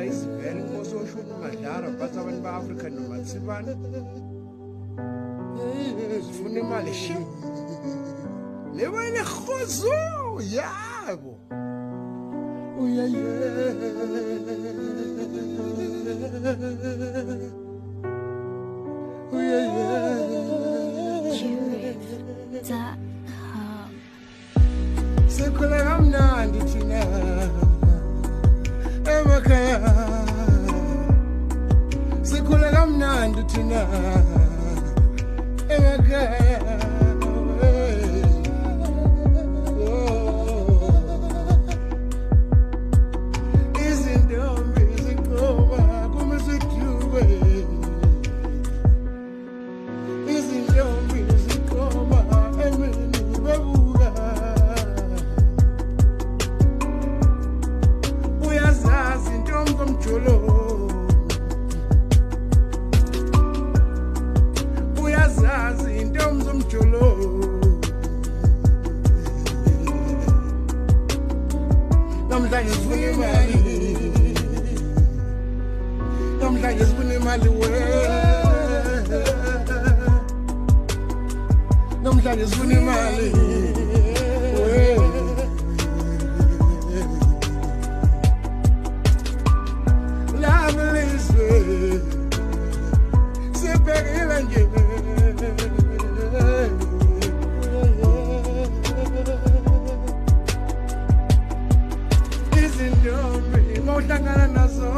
izivele ngososho umadlara but abantu ba-Afrika nomathibana zifuna imali shi le wena khozo yabo Sekhula kamnandi thina emakhaya Sekhula kamnandi thina emakhaya Izintombi ziqoba kuMsithuke Izintombi ziqoba emini bebuka Uyazazi intombi zomjolo Uyazazi intombi zomjolo Namhlanje sifuna imali Namhlanje sifuna imali we Namhlanje sifuna imali we Lavelizwe Sibhekile nje Izintombi mawuhlangana nazo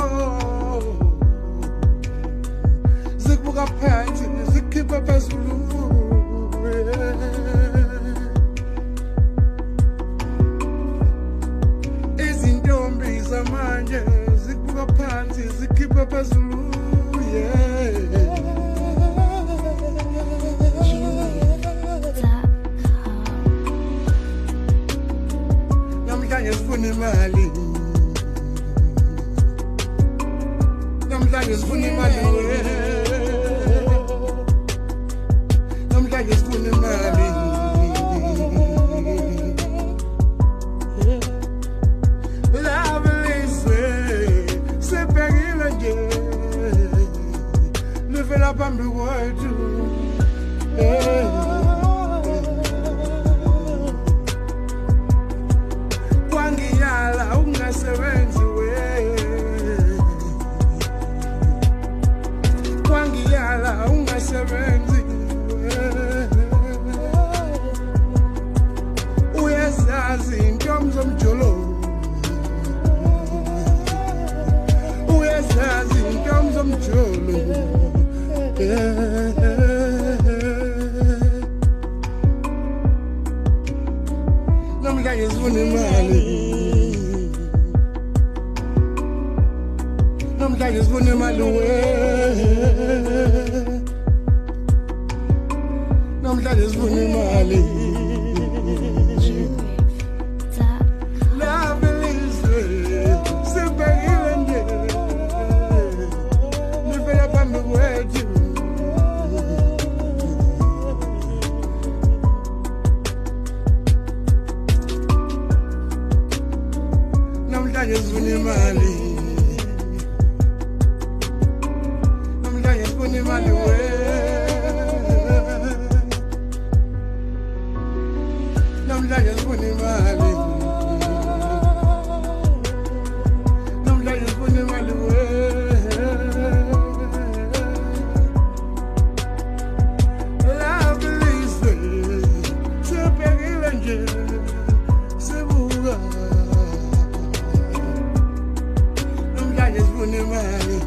Zikubuka phansi zikhipha phezulu Izintombi zamanje zikubuka phansi zikhipha phezulu Namhlanje sifuna imali Namhlanje sifuna imali Namhlanje sifuna imali Lavelizwe sibhekile nje livela phambi kwethu Kwangiyala ungasebenzi we Kwangiyala ungasebenzi Uyazazi intombi zomjolo Uyazazi intombi zomjolo Namhlanje sifuna imali Namhlanje sifuna imali we Namhlanje sifuna imali Lavelizwe sibhekile nje livela phambi kwethu Namhlanje sifuna imali Namhlanje sifuna imali we Namhlanje sifuna imali Namhlanje sifuna imali we Lavelizwe sibhekile nje sibuka Namhlanje sifuna imali